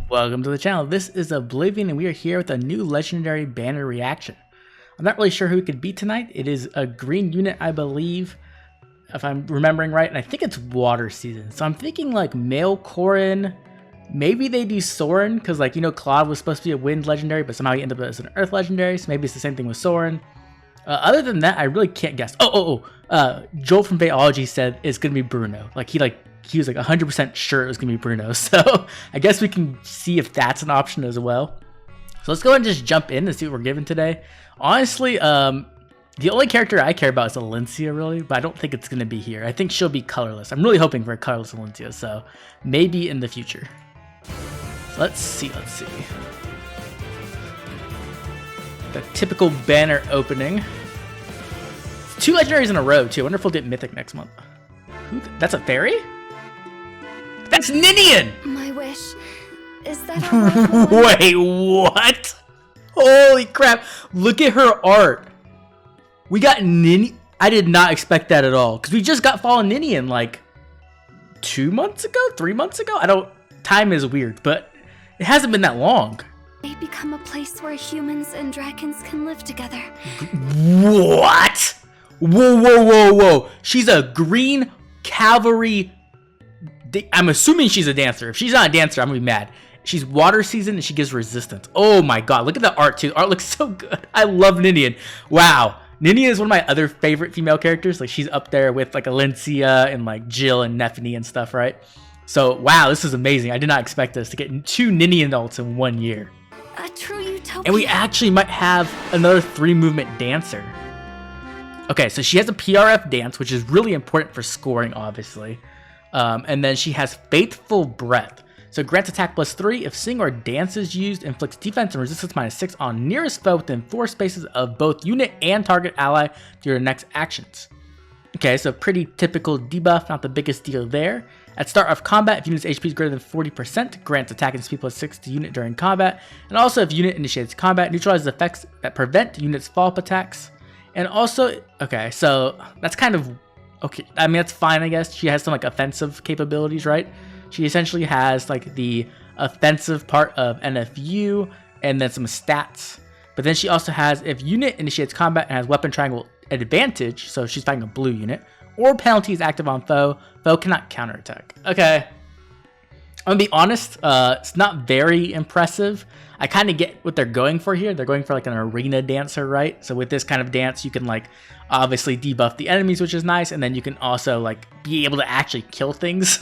Welcome to the channel. This is Oblivion and we are here with a new legendary banner reaction. I'm not really sure who it could be tonight. It is a green unit, I believe, if I'm remembering right, and I think it's water season. So I'm thinking like male Corrin, maybe they do Soren, because like, you know, Claude was supposed to be a wind legendary, but somehow he ended up as an earth legendary, so maybe it's the same thing with Soren. Other than that, I really can't guess. Joel from Bayology said it's gonna be Bruno. He was like 100% sure it was gonna be Bruno. So I guess we can see if that's an option as well. So let's go ahead and just jump in and see what we're given today. Honestly, the only character I care about is Alencia, really, but I don't think it's gonna be here. I think she'll be colorless. I'm really hoping for a colorless Alencia, so maybe in the future. So let's see. The typical banner opening. 2 legendaries in a row too. I wonder if we'll get mythic next month. That's a fairy? That's Ninian! My wish is that I Wait, what? Holy crap. Look at her art. We got Ninian. I did not expect that at all. Because we just got Fallen Ninian like 2 months ago? 3 months ago? Time is weird, but it hasn't been that long. may become a place where humans and dragons can live together. What? Whoa. She's a green cavalry. I'm assuming she's a dancer. If she's not a dancer, I'm gonna be mad. She's water season and she gives resistance. Oh my god, look at the art too. The art looks so good. I love Ninian. Wow. Ninian is one of my other favorite female characters. Like, she's up there with like Alencia and like Jill and Nephany and stuff, right? So wow, this is amazing. I did not expect us to get 2 Ninian ults in 1 year. A true utopia. And we actually might have another 3 movement dancer. Okay, so she has a PRF dance, which is really important for scoring, obviously. And then she has Faithful Breath. So grants attack +3 if sing or dance is used, inflicts defense and resistance -6 on nearest foe within 4 spaces of both unit and target ally to your next actions. Okay, so pretty typical debuff, not the biggest deal there. At start of combat, if unit's HP is greater than 40%, grants attack and speed +6 to unit during combat. And also if unit initiates combat, neutralizes effects that prevent unit's follow-up attacks. And also, okay, so that's kind of, okay, I mean, that's fine, I guess. She has some like offensive capabilities, right? She essentially has like the offensive part of NFU and then some stats. But then she also has, if unit initiates combat and has weapon triangle advantage, so she's fighting a blue unit, or penalty is active on foe, foe cannot counterattack. Okay. I'm gonna be honest, it's not very impressive. I kind of get what they're going for here. They're going for like an arena dancer, right? So with this kind of dance, you can like obviously debuff the enemies, which is nice, and then you can also like be able to actually kill things,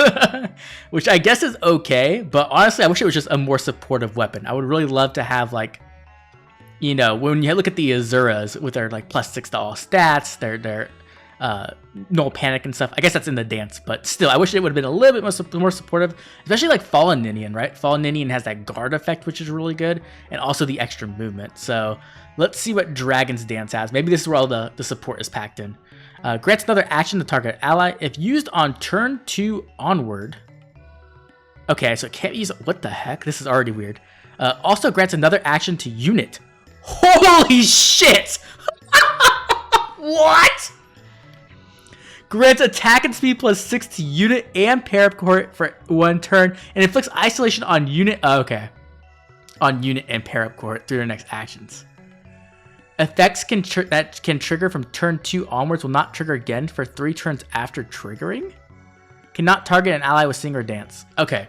which I guess is okay. But honestly, I wish it was just a more supportive weapon. I would really love to have like, you know, when you look at the Azuras with their like +6 to all stats, their no panic and stuff. I guess that's in the dance, but still, I wish it would have been a little bit more supportive, especially like Fallen Ninian, right? Fallen Ninian has that guard effect, which is really good, and also the extra movement. So let's see what Dragon's Dance has. Maybe this is where all the support is packed in. Grants another action to target ally if used on turn 2 onward. Okay, so it can't use, what the heck? This is already weird. Also grants another action to unit. Holy shit! What? Grants attack and speed +6 to unit and pair up for 1 turn, and inflicts isolation on unit. Okay, on unit and pair up court through their next actions. Effects that can trigger from turn 2 onwards will not trigger again for 3 turns after triggering. Cannot target an ally with sing or dance. Okay.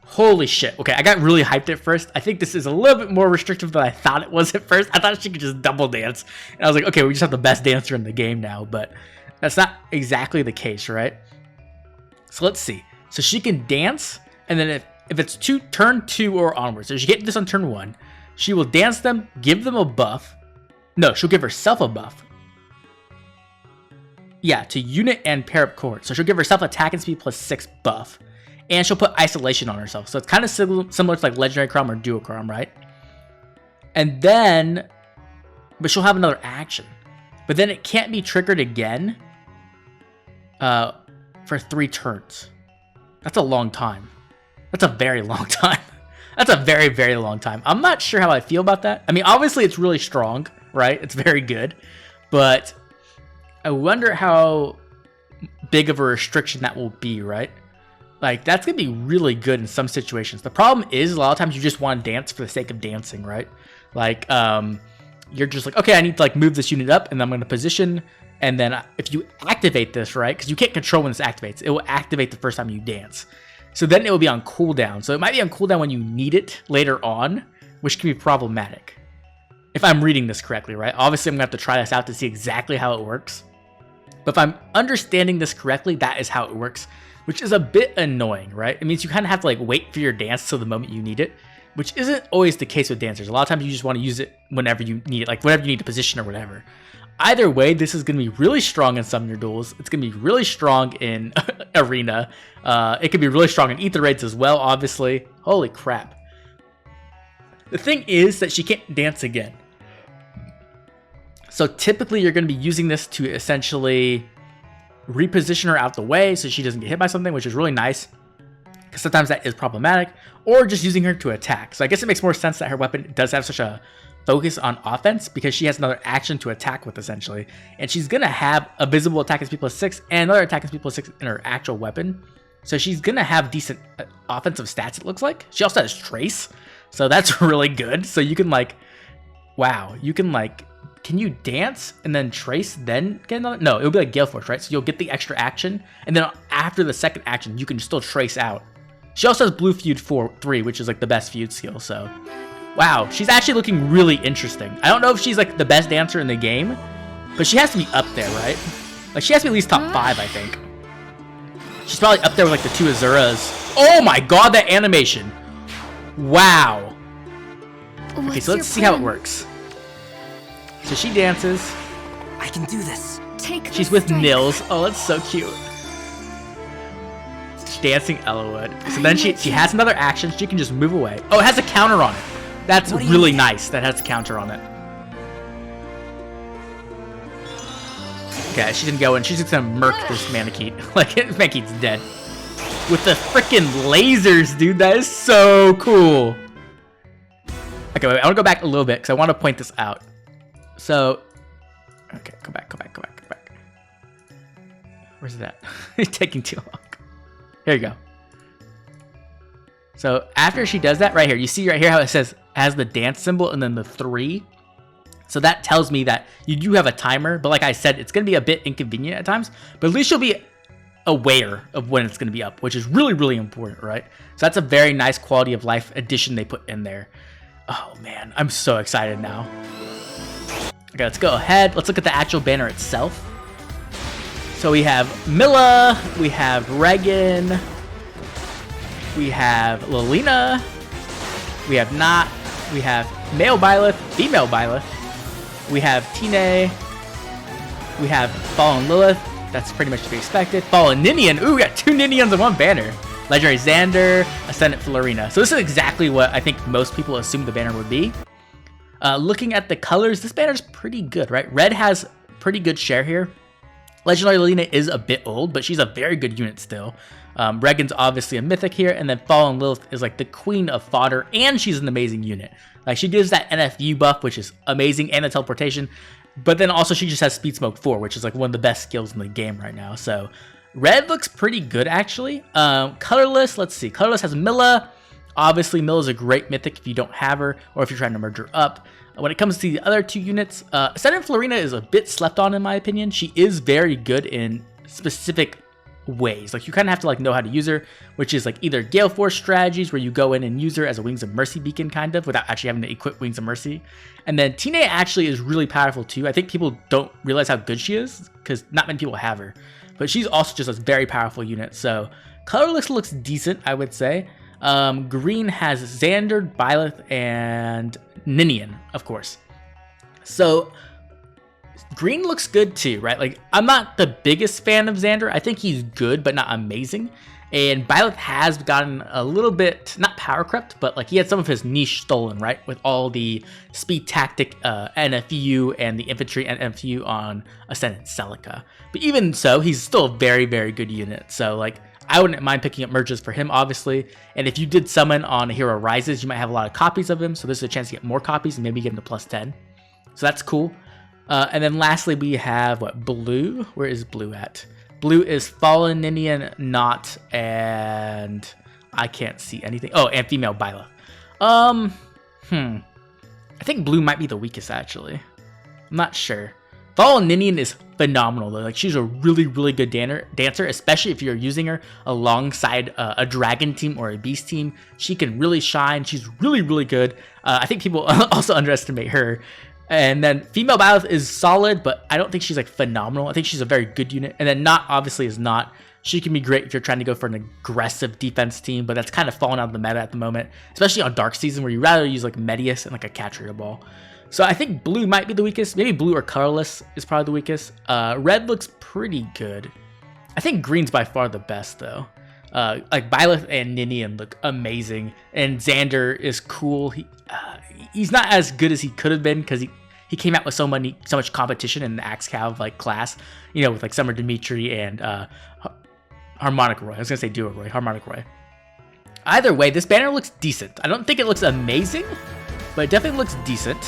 Holy shit. Okay, I got really hyped at first. I think this is a little bit more restrictive than I thought it was at first. I thought she could just double dance. And I was like, okay, we just have the best dancer in the game now, but that's not exactly the case, right? So let's see. So she can dance, and then if it's turn 2 or onwards, so she get this on turn 1, she will dance them, give them a buff. No, she'll give herself a buff. Yeah, to unit and pair up court. So she'll give herself attack and speed +6 buff. And she'll put isolation on herself. So it's kind of similar to like Legendary Chrom or Duochrome, right? And then, but she'll have another action. But then it can't be triggered again for 3 turns. That's a long time. That's a very long time. That's a very, very long time. I'm not sure how I feel about that. I mean, obviously it's really strong, right? It's very good. But I wonder how big of a restriction that will be, right? Like, that's going to be really good in some situations. The problem is, a lot of times you just want to dance for the sake of dancing, right? Like, you're just like, okay, I need to like move this unit up, and then I'm going to position, and then if you activate this, right, because you can't control when this activates, it will activate the first time you dance. So then it will be on cooldown. So it might be on cooldown when you need it later on, which can be problematic. If I'm reading this correctly, right? Obviously, I'm going to have to try this out to see exactly how it works. But if I'm understanding this correctly, that is how it works, which is a bit annoying, right? It means you kind of have to like wait for your dance till the moment you need it, which isn't always the case with dancers. A lot of times you just want to use it whenever you need it, like whenever you need to position or whatever. Either way, this is going to be really strong in Summoner Duels. It's going to be really strong in Arena. It can be really strong in Ether Raids as well, obviously. Holy crap. The thing is that she can't dance again. So typically you're going to be using this to essentially reposition her out the way so she doesn't get hit by something, which is really nice, because sometimes that is problematic, or just using her to attack. So I guess it makes more sense that her weapon does have such a focus on offense, because she has another action to attack with, essentially. And she's going to have a visible attack as P +6 and another attack as P +6 in her actual weapon. So she's going to have decent offensive stats, it looks like. She also has Trace, so that's really good. So you can like, wow, you can like, can you dance and then Trace then get another? No, it'll be like Gale Force, right? So you'll get the extra action, and then after the second action, you can still Trace out. She also has Blue Feud 3, which is like the best feud skill, so wow, she's actually looking really interesting. I don't know if she's like the best dancer in the game, but she has to be up there, right? Like, she has to be at least top 5, I think. She's probably up there with like the 2 Azuras. Oh my god, that animation. Wow. Okay, so let's see how it works. So she dances. I can do this. She's with Nils. Oh, that's so cute. Dancing Elowood. So then she has another action. She can just move away. Oh, it has a counter on it. That's really nice. That has a counter on it. Okay, she didn't go in. She's just gonna murk this Manakete. Like, Manakete's dead. With the freaking lasers, dude. That is so cool. Okay, wait, I want to go back a little bit because I want to point this out. So, okay, go back. Where's that? It's taking too long. Here you go. So after she does that right here, you see right here how it says has the dance symbol and then the 3. So that tells me that you do have a timer, but like I said, it's going to be a bit inconvenient at times, but at least you'll be aware of when it's going to be up, which is really, really important, right? So that's a very nice quality of life addition they put in there. Oh man, I'm so excited now. Okay, let's go ahead. Let's look at the actual banner itself. So we have Milla, we have Regan, we have Lilina, we have Not, we have male Byleth, female Byleth, we have Tine, we have Fallen Lilith, that's pretty much to be expected. Fallen Ninian, ooh, we got 2 Ninians in one banner. Legendary Xander, Ascendant Florina. So this is exactly what I think most people assumed the banner would be. Looking at the colors, this banner's pretty good, right? Red has pretty good share here. Legendary Lilina is a bit old, but she's a very good unit still. Regan's obviously a mythic here, and then Fallen Lilith is like the queen of fodder, and she's an amazing unit. Like, she gives that NFU buff, which is amazing, and the teleportation, but then also she just has Speed Smoke 4, which is like one of the best skills in the game right now. So Red looks pretty good, actually. Colorless, let's see. Colorless has Milla. Obviously, Milla's a great mythic if you don't have her, or if you're trying to merge her up. When it comes to the other 2 units, Ascendant Florina is a bit slept on in my opinion. She is very good in specific ways. Like, you kind of have to like know how to use her, which is like either Gale Force strategies where you go in and use her as a Wings of Mercy beacon kind of without actually having to equip Wings of Mercy. And then Tine actually is really powerful too. I think people don't realize how good she is because not many people have her, but she's also just a very powerful unit. So colorless looks decent, I would say. Green has Xander, Byleth, and Ninian, of course. So green looks good too, right? Like, I'm not the biggest fan of Xander. I think he's good, but not amazing. And Byleth has gotten a little bit, not power crept, but like he had some of his niche stolen, right? With all the speed tactic NFU and the infantry NFU on Ascendant Celica. But even so, he's still a very, very good unit. So like, I wouldn't mind picking up merges for him, obviously. And if you did summon on Hero Rises, you might have a lot of copies of him. So this is a chance to get more copies and maybe get him to +10. So that's cool. And then lastly, we have, what, Blue? Where is Blue at? Blue is Fallen, Ninian, Not, and I can't see anything. Oh, and female Byla. I think Blue might be the weakest, actually. I'm not sure. Fallen Ninian is phenomenal, though. Like, she's a really, really good dancer, especially if you're using her alongside a dragon team or a beast team. She can really shine. She's really, really good. I think people also underestimate her. And then female Byleth is solid, but I don't think she's like phenomenal. I think she's a very good unit. And then Not obviously is Not. She can be great if you're trying to go for an aggressive defense team, but that's kind of fallen out of the meta at the moment, especially on Dark Season where you rather use like Medius and like a Catriel Ball. So I think Blue might be the weakest. Maybe Blue or Colorless is probably the weakest. Red looks pretty good. I think Green's by far the best though. Like Byleth and Ninian look amazing, and Xander is cool. He's not as good as he could have been because he came out with so much competition in the Axe Cav like class, you know, with like Summer Dimitri and Harmonic Roy. I was gonna say Duo Roy, Harmonic Roy. Either way, this banner looks decent. I don't think it looks amazing, but it definitely looks decent.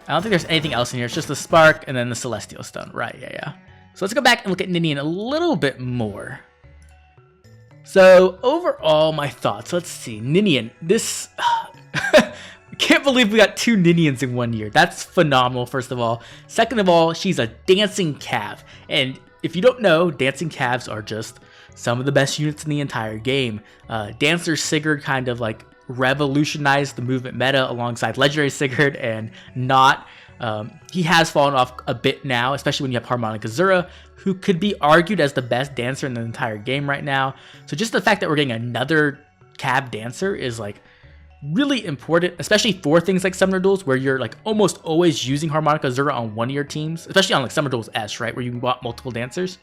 I don't think there's anything else in here. It's just the Spark and then the Celestial Stone. Right, yeah. So let's go back and look at Ninian a little bit more. So overall, my thoughts. Let's see. Ninian, this... I can't believe we got 2 Ninians in 1 year. That's phenomenal, first of all. Second of all, she's a dancing cav. And if you don't know, dancing calves are just some of the best units in the entire game. Dancer Sigurd kind of like revolutionized the movement meta alongside Legendary Sigurd and Not. He has fallen off a bit now, especially when you have Harmonic Azura, who could be argued as the best dancer in the entire game right now. So just the fact that we're getting another cab dancer is like really important, especially for things like Summoner Duels, where you're like almost always using Harmonic Azura on one of your teams, especially on like Summoner Duels S, right, where you want multiple dancers.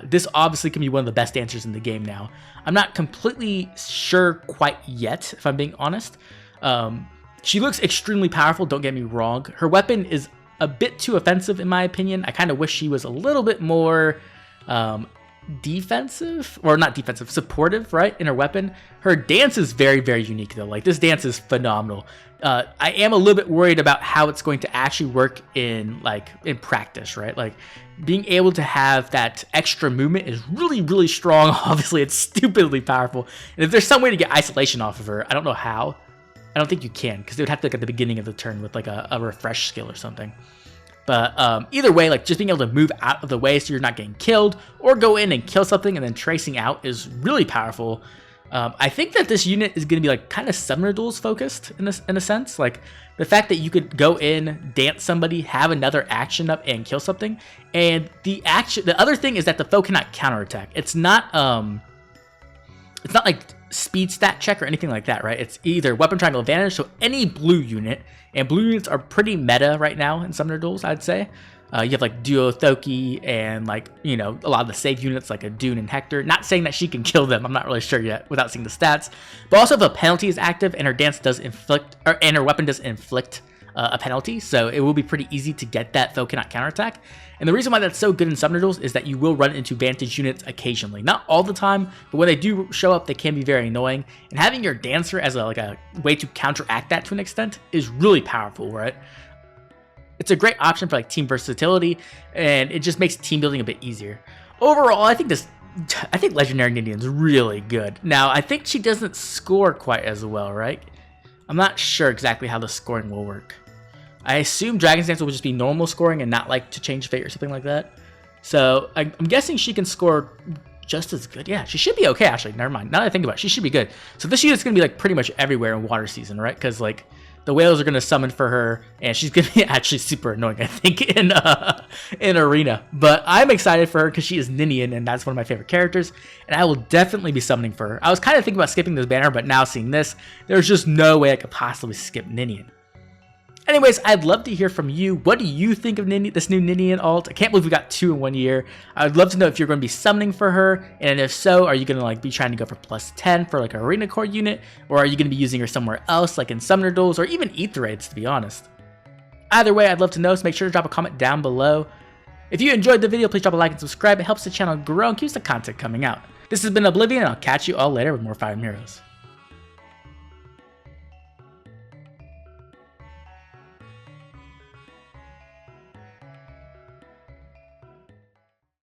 This obviously can be one of the best dancers in the game now. I'm not completely sure quite yet, if I'm being honest. She looks extremely powerful, don't get me wrong. Her weapon is a bit too offensive in my opinion. I kind of wish she was a little bit more defensive, or not defensive, supportive, right, in her weapon. Her dance is very, very unique though. Like, this dance is phenomenal. I am a little bit worried about how it's going to actually work in practice, right? Like, being able to have that extra movement is really, really strong. Obviously, it's stupidly powerful. And if there's some way to get isolation off of her, I don't know how. I don't think you can, because they would have to look at the beginning of the turn with like a refresh skill or something. But either way, like, just being able to move out of the way so you're not getting killed, or go in and kill something and then tracing out is really powerful. I think that this unit is going to be like kind of Summoner Duels focused in a sense. Like, the fact that you could go in, dance somebody, have another action up, and kill something. And the other thing is that the foe cannot counterattack. It's not like speed stat check or anything like that, right? It's either weapon triangle advantage, so any blue unit, and blue units are pretty meta right now in Summoner Duels, I'd say. You have like Duo Thoki and like, you know, a lot of the save units like a Dune and Hector. Not saying that she can kill them, I'm not really sure yet without seeing the stats. But also if a penalty is active and her dance does inflict, and her weapon does inflict a penalty, so it will be pretty easy to get that foe cannot counterattack. And the reason why that's so good in Summoner Duels is that you will run into Vantage units occasionally. Not all the time, but when they do show up, they can be very annoying. And having your Dancer as a way to counteract that to an extent is really powerful, right? It's a great option for like team versatility, and it just makes team building a bit easier. Overall, I think Legendary Ninian is really good. Now, I think she doesn't score quite as well, right? I'm not sure exactly how the scoring will work. I assume Dragon's Dance will just be normal scoring and not like to change fate or something like that. So I'm guessing she can score just as good. Yeah, she should be okay, actually. Never mind. Now that I think about it, she should be good. So this unit's going to be like pretty much everywhere in Water Season, right? Because like the whales are going to summon for her, and she's going to be actually super annoying, I think, in Arena. But I'm excited for her because she is Ninian, and that's one of my favorite characters, and I will definitely be summoning for her. I was kind of thinking about skipping this banner, but now seeing this, there's just no way I could possibly skip Ninian. Anyways, I'd love to hear from you. What do you think of this new Ninian alt? I can't believe we got 2 in 1 year. I would love to know if you're going to be summoning for her, and if so, are you going to like be trying to go for plus 10 for like an Arena Core unit, or are you going to be using her somewhere else, like in Summoner Duels, or even Aether Raids, to be honest? Either way, I'd love to know, so make sure to drop a comment down below. If you enjoyed the video, please drop a like and subscribe. It helps the channel grow and keeps the content coming out. This has been Oblivion, and I'll catch you all later with more Fire Emblem Heroes.